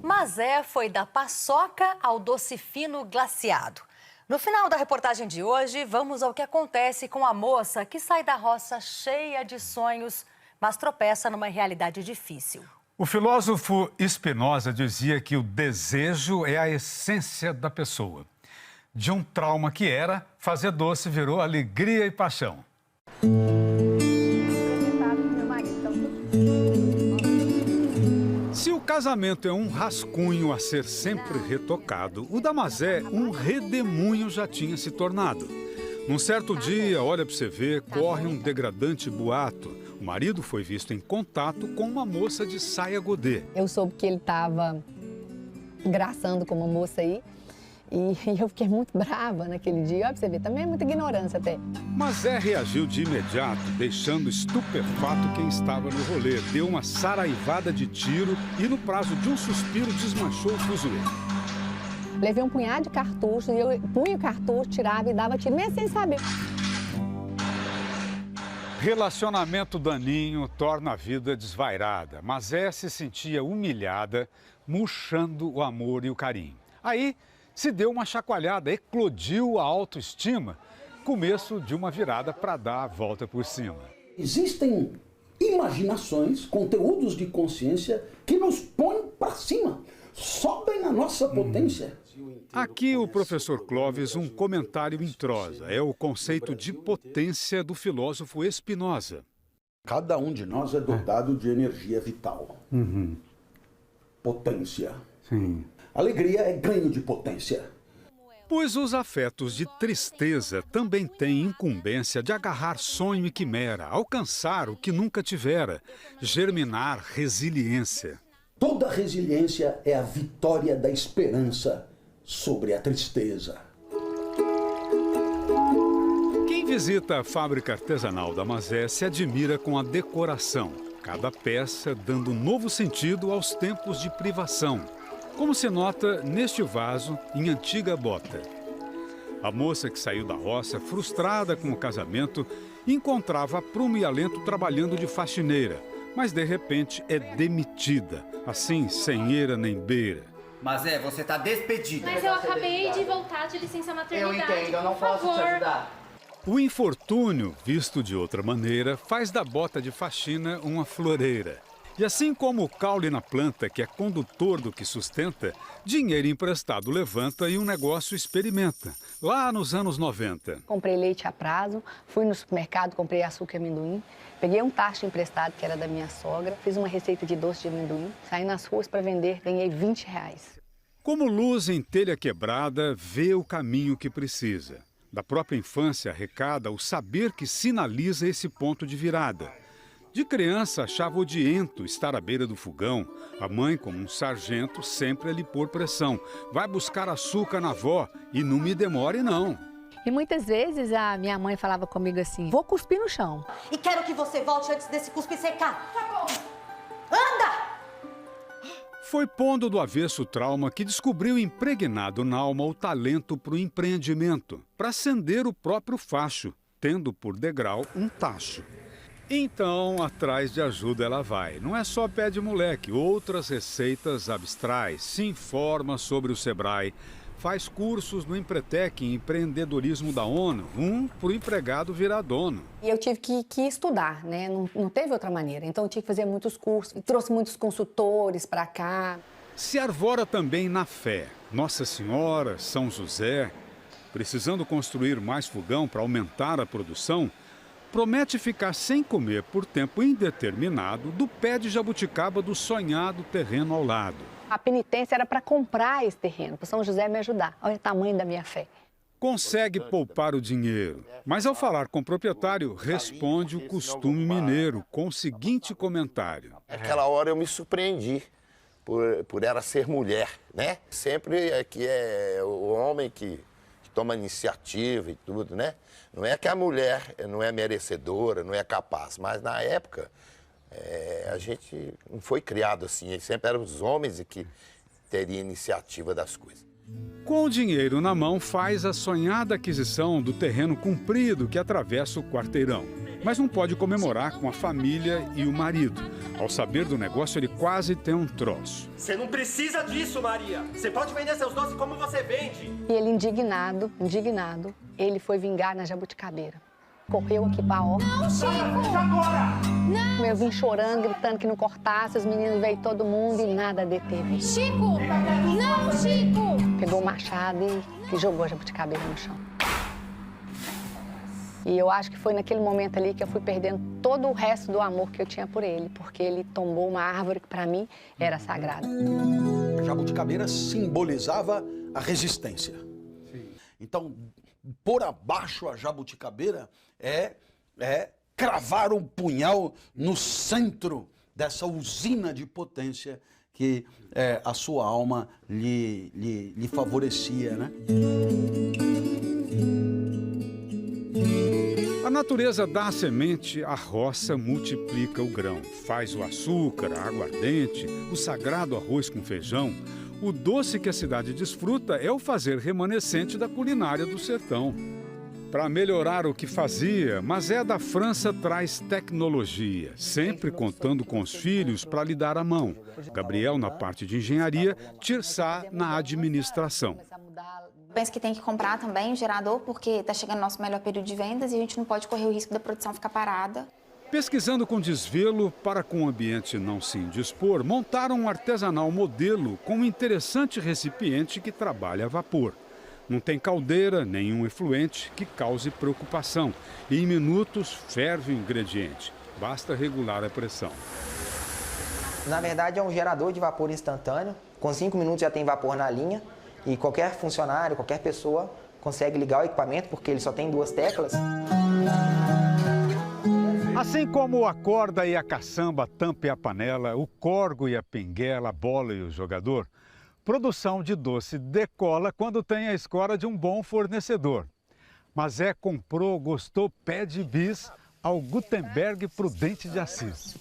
Mazé foi da paçoca ao doce fino glaciado. No final da reportagem de hoje, vamos ao que acontece com a moça que sai da roça cheia de sonhos, mas tropeça numa realidade difícil. O filósofo Spinoza dizia que o desejo é a essência da pessoa. De um trauma que era, fazer doce virou alegria e paixão. Se o casamento é um rascunho a ser sempre retocado, o da Mazé, um redemoinho já tinha se tornado. Num certo dia, olha pra você ver, corre um degradante boato. O marido foi visto em contato com uma moça de saia godê. Eu soube que ele estava engraçando com uma moça aí. E eu fiquei muito brava naquele dia. Olha pra você ver, também é muita ignorância até. Mazé reagiu de imediato, deixando estupefato quem estava no rolê. Deu uma saraivada de tiro e, no prazo de um suspiro, desmanchou o fuzuê. Levei um punhado de cartuchos e eu punha o cartucho, tirava e dava tiro, mesmo sem saber. Relacionamento daninho torna a vida desvairada. Mazé se sentia humilhada, murchando o amor e o carinho. Aí se deu uma chacoalhada, eclodiu a autoestima, começo de uma virada para dar a volta por cima. Existem imaginações, conteúdos de consciência que nos põem para cima, sobem a nossa potência. Aqui o professor Clóvis, um comentário em prosa. É o conceito de potência do filósofo Spinoza. Cada um de nós é dotado de energia vital. Potência. Sim. Alegria é ganho de potência. Pois os afetos de tristeza também têm incumbência de agarrar sonho e quimera, alcançar o que nunca tivera, germinar resiliência. Toda resiliência é a vitória da esperança sobre a tristeza. Quem visita a fábrica artesanal da Mazé se admira com a decoração, cada peça dando novo sentido aos tempos de privação, como se nota neste vaso em antiga bota. A moça que saiu da roça, frustrada com o casamento, encontrava prumo e alento trabalhando de faxineira, mas de repente é demitida, assim sem eira nem beira. Mazé, você tá despedida. Mas eu acabei de voltar de licença maternidade. Eu entendo, eu não posso te ajudar. O infortúnio, visto de outra maneira, faz da bota de faxina uma floreira. E assim como o caule na planta, que é condutor do que sustenta, dinheiro emprestado levanta e um negócio experimenta. Lá nos anos 90. Comprei leite a prazo, fui no supermercado, comprei açúcar e amendoim, peguei um tacho emprestado que era da minha sogra, fiz uma receita de doce de amendoim, saí nas ruas para vender, ganhei R$20. Como luz em telha quebrada, vê o caminho que precisa. Da própria infância arrecada o saber que sinaliza esse ponto de virada. De criança, achava odiento estar à beira do fogão. A mãe, como um sargento, sempre a lhe pôr pressão. Vai buscar açúcar na avó e não me demore, não. E muitas vezes a minha mãe falava comigo assim, vou cuspir no chão. E quero que você volte antes desse cuspe secar. Tá bom. Anda! Foi pondo do avesso o trauma que descobriu impregnado na alma o talento para o empreendimento, para acender o próprio facho, tendo por degrau um tacho. Então, atrás de ajuda ela vai. Não é só pé de moleque, outras receitas abstrai, se informa sobre o Sebrae, faz cursos no Empretec em empreendedorismo da ONU, para o empregado virar dono. E eu tive que estudar, né? Não teve outra maneira. Então eu tive que fazer muitos cursos, trouxe muitos consultores para cá. Se arvora também na fé. Nossa Senhora, São José, precisando construir mais fogão para aumentar a produção, promete ficar sem comer por tempo indeterminado do pé de jabuticaba do sonhado terreno ao lado. A penitência era para comprar esse terreno, para São José me ajudar. Olha o tamanho da minha fé. Consegue poupar o dinheiro, mas ao falar com o proprietário, responde o costume mineiro com o seguinte comentário. Naquela hora eu me surpreendi por ela ser mulher, né? Sempre é que é o homem que toma iniciativa e tudo, né? Não é que a mulher não é merecedora, não é capaz, mas na época a gente não foi criado assim, sempre eram os homens que teriam iniciativa das coisas. Com o dinheiro na mão, faz a sonhada aquisição do terreno comprido que atravessa o quarteirão. mas não pode comemorar com a família e o marido. Ao saber do negócio, ele quase tem um troço. Você não precisa disso, Maria. Você pode vender seus doces como você vende. E ele indignado, ele foi vingar na Jabuticabeira. Correu aqui pra horta. Não, Chico! Agora! Não! Eu vim chorando, gritando que não cortasse, os meninos veio todo mundo e nada deteve. Chico! Não, Chico! Pegou o machado e jogou a Jabuticabeira no chão. E eu acho que foi naquele momento ali que eu fui perdendo todo o resto do amor que eu tinha por ele, porque ele tombou uma árvore que para mim era sagrada. A jabuticabeira simbolizava a resistência. Então, por abaixo a jabuticabeira é cravar um punhal no centro dessa usina de potência que a sua alma lhe favorecia, né? A natureza dá a semente, a roça multiplica o grão. Faz o açúcar, a aguardente, o sagrado arroz com feijão. O doce que a cidade desfruta é o fazer remanescente da culinária do sertão. Para melhorar o que fazia, Mazé da França traz tecnologia, sempre contando com os filhos para lhe dar a mão. Gabriel na parte de engenharia, Tirçá na administração. Penso que tem que comprar também o gerador, porque está chegando o nosso melhor período de vendas e a gente não pode correr o risco da produção ficar parada. Pesquisando com desvelo, para com o ambiente não se indispor, montaram um artesanal modelo com um interessante recipiente que trabalha a vapor. Não tem caldeira, nenhum efluente que cause preocupação. E em minutos ferve o ingrediente. Basta regular a pressão. Na verdade, é um gerador de vapor instantâneo. Com 5 minutos já tem vapor na linha. E qualquer funcionário, qualquer pessoa consegue ligar o equipamento, porque ele só tem 2 teclas. Assim como a corda e a caçamba, a tampa e a panela, o corgo e a pinguela, a bola e o jogador, produção de doce decola quando tem a escora de um bom fornecedor. Mazé comprou, gostou, pede bis ao Gutenberg Prudente de Assis.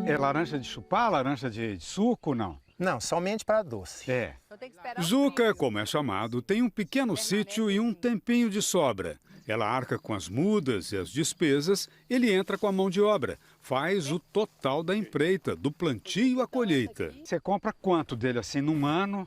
É laranja de chupar, laranja de suco, não? Não, somente para doce. É. Zuca, como é chamado, tem um pequeno sítio e um tempinho de sobra. Ela arca com as mudas e as despesas, ele entra com a mão de obra. Faz o total da empreita, do plantio à colheita. Você compra quanto dele assim num ano?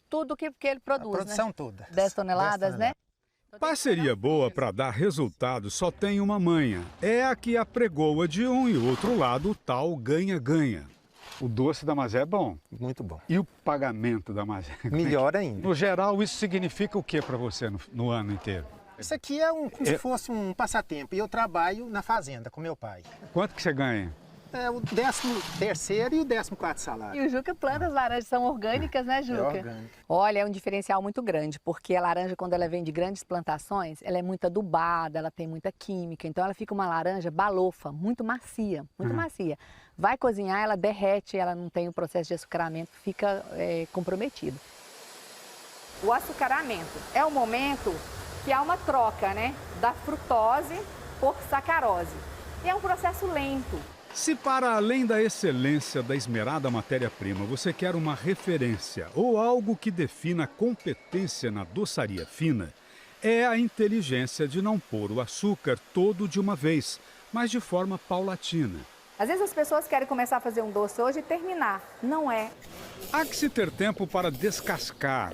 Tudo que ele produz, A produção toda. 10 toneladas, né? Parceria boa para dar resultado só tem uma manha. É a que apregoa de um e outro lado o tal ganha-ganha. O doce da Mazé é bom. Muito bom. E o pagamento da Mazé? Melhor ainda. No geral, isso significa o que para você no ano inteiro? Isso aqui é como se fosse um passatempo. E eu trabalho na fazenda com meu pai. Quanto que você ganha? É o 13º e o 14º salário. E o Juca planta as laranjas, são orgânicas, né, Juca? É orgânico. Olha, é um diferencial muito grande, porque a laranja, quando ela vem de grandes plantações, ela é muito adubada, ela tem muita química, então ela fica uma laranja balofa, muito macia, muito macia. Vai cozinhar, ela derrete, ela não tem o processo de açucaramento, fica comprometido. O açucaramento é o momento que há uma troca, né, da frutose por sacarose. E é um processo lento. Se para além da excelência da esmerada matéria-prima você quer uma referência ou algo que defina a competência na doçaria fina, é a inteligência de não pôr o açúcar todo de uma vez, mas de forma paulatina. Às vezes as pessoas querem começar a fazer um doce hoje e terminar. Não é. Há que se ter tempo para descascar,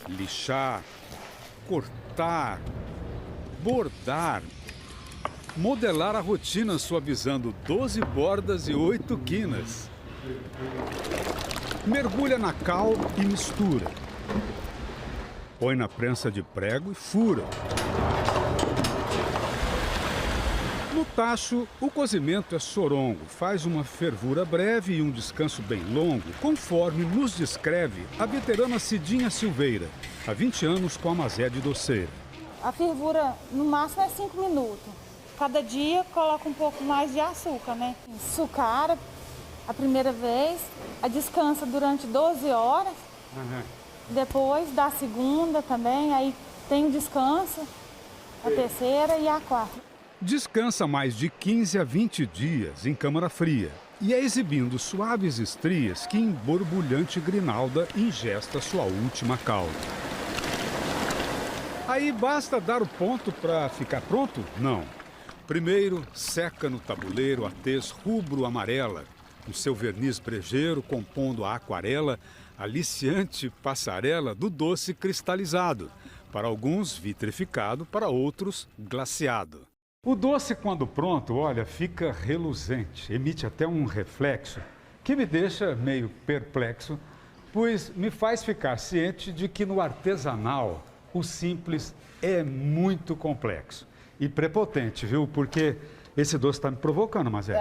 lixar, cortar, bordar, modelar a rotina suavizando 12 bordas e 8 quinas. Mergulha na cal e mistura. Põe na prensa de prego e fura. No tacho, o cozimento é sorongo, faz uma fervura breve e um descanso bem longo, conforme nos descreve a veterana Cidinha Silveira, há 20 anos com a Mazé de doceira. A fervura, no máximo, é 5 minutos. Cada dia coloca um pouco mais de açúcar, né? Açucara a primeira vez, a descansa durante 12 horas, depois dá a segunda também, aí tem o descanso, a terceira e a quarta. Descansa mais de 15 a 20 dias em câmara fria e é exibindo suaves estrias que em borbulhante grinalda ingesta sua última calda. Aí basta dar o ponto para ficar pronto? Não. Primeiro, seca no tabuleiro a tez rubro-amarela, com seu verniz brejeiro compondo a aquarela, aliciante passarela do doce cristalizado. Para alguns, vitrificado, para outros, glaciado. O doce, quando pronto, olha, fica reluzente, emite até um reflexo que me deixa meio perplexo, pois me faz ficar ciente de que no artesanal o simples é muito complexo e prepotente, viu? Porque esse doce está me provocando, Mazé.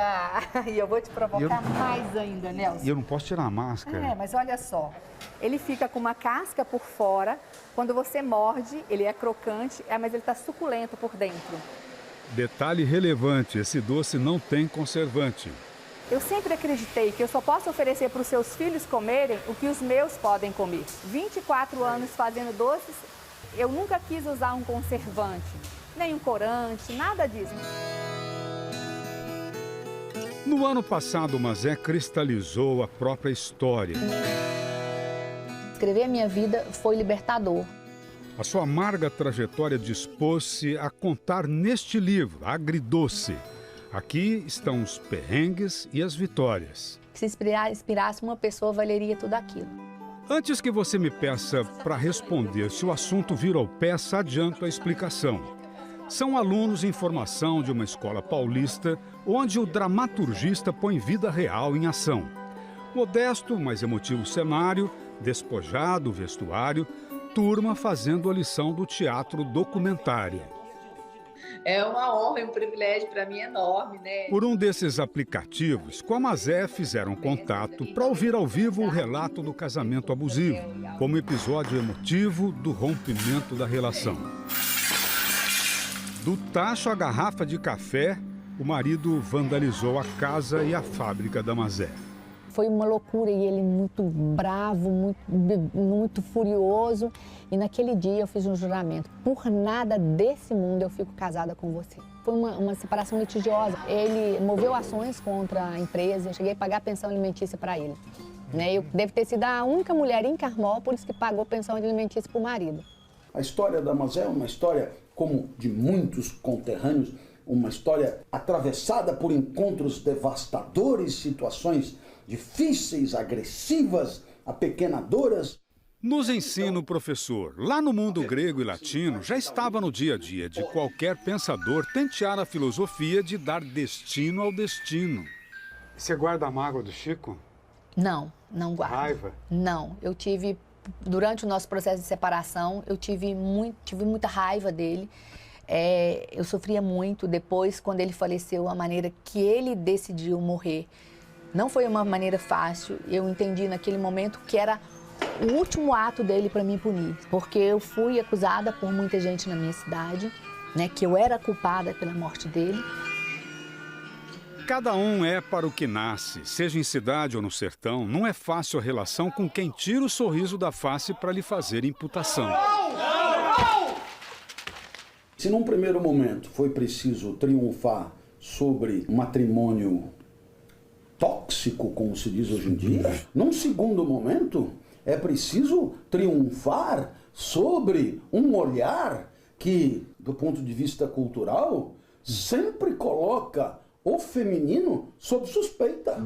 E eu vou te provocar mais ainda, Nelson. E eu não posso tirar a máscara. Mas olha só, ele fica com uma casca por fora, quando você morde, ele é crocante, mas ele está suculento por dentro. Detalhe relevante, esse doce não tem conservante. Eu sempre acreditei que eu só posso oferecer para os seus filhos comerem o que os meus podem comer. 24 anos fazendo doces, eu nunca quis usar um conservante, nem um corante, nada disso. No ano passado, o Mazé cristalizou a própria história. Escrever a minha vida foi libertador. A sua amarga trajetória dispôs-se a contar neste livro, Agridoce. Aqui estão os perrengues e as vitórias. Se inspirasse uma pessoa, valeria tudo aquilo. Antes que você me peça para responder se o assunto vira ao peça, adianto a explicação. São alunos em formação de uma escola paulista, onde o dramaturgista põe vida real em ação. Modesto, mas emotivo cenário, despojado o vestuário, turma fazendo a lição do teatro documentário. É uma honra e um privilégio para mim enorme, né? Por um desses aplicativos, com a Mazé fizeram contato para ouvir ao vivo o relato do casamento abusivo, como episódio emotivo do rompimento da relação. Do tacho à garrafa de café, o marido vandalizou a casa e a fábrica da Mazé. Foi uma loucura e ele muito bravo, muito furioso. E naquele dia eu fiz um juramento. Por nada desse mundo eu fico casada com você. Foi uma separação litigiosa. Ele moveu ações contra a empresa. Eu cheguei a pagar pensão alimentícia para ele. Eu devo ter sido a única mulher em Carmópolis que pagou pensão alimentícia para o marido. A história da Mazé é uma história, como de muitos conterrâneos, uma história atravessada por encontros devastadores, situações difíceis, agressivas, apequenadoras. Nos ensina o professor, lá no mundo grego e latino, já estava no dia a dia de qualquer pensador tentear a filosofia de dar destino ao destino. Você guarda a mágoa do Chico? Não, não guardo. Raiva? Não, eu tive, durante o nosso processo de separação, eu tive muita raiva dele. Eu sofria muito depois, quando ele faleceu, a maneira que ele decidiu morrer. Não foi uma maneira fácil, eu entendi naquele momento que era o último ato dele para me punir. Porque eu fui acusada por muita gente na minha cidade, que eu era culpada pela morte dele. Cada um é para o que nasce, seja em cidade ou no sertão, não é fácil a relação com quem tira o sorriso da face para lhe fazer imputação. Se num primeiro momento foi preciso triunfar sobre um matrimônio tóxico, como se diz hoje em dia, num segundo momento é preciso triunfar sobre um olhar que, do ponto de vista cultural, sempre coloca o feminino sob suspeita.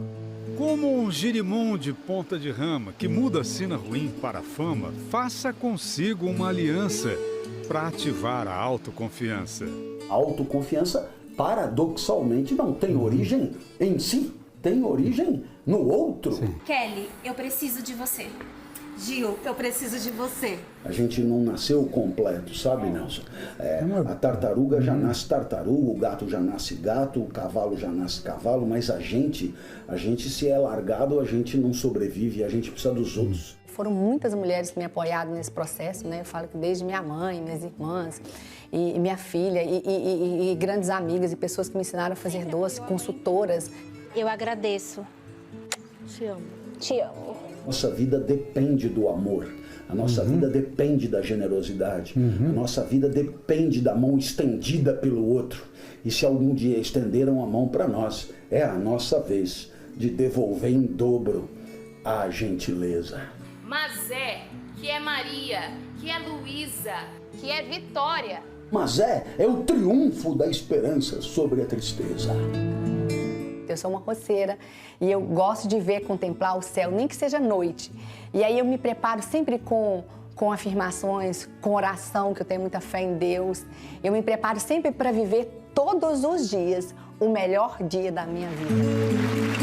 Como um girimum de ponta de rama que muda a sina ruim para a fama, faça consigo uma aliança para ativar a autoconfiança. A autoconfiança, paradoxalmente, não tem origem em si. Tem origem no outro. Sim. Kelly, eu preciso de você. Gil, eu preciso de você. A gente não nasceu completo, sabe, Nelson? A tartaruga já nasce tartaruga, o gato já nasce gato, o cavalo já nasce cavalo, mas a gente se é largado, a gente não sobrevive, a gente precisa dos outros. Foram muitas mulheres que me apoiaram nesse processo, Eu falo que desde minha mãe, minhas irmãs, e minha filha, e grandes amigas, e pessoas que me ensinaram a fazer doce, consultoras. Eu agradeço. Te amo. Te amo. Nossa vida depende do amor. A nossa vida depende da generosidade. A nossa vida depende da mão estendida pelo outro. E se algum dia estenderam a mão para nós, é a nossa vez de devolver em dobro a gentileza. Mazé, que é Maria, que é Luísa, que é Vitória. Mazé é o triunfo da esperança sobre a tristeza. Eu sou uma roceira e eu gosto de ver, contemplar o céu, nem que seja noite. E aí eu me preparo sempre com afirmações, com oração, que eu tenho muita fé em Deus. Eu me preparo sempre para viver todos os dias o melhor dia da minha vida.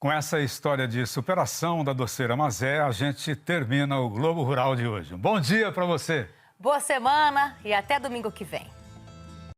Com essa história de superação da doceira Mazé, a gente termina o Globo Rural de hoje. Um bom dia para você! Boa semana e até domingo que vem.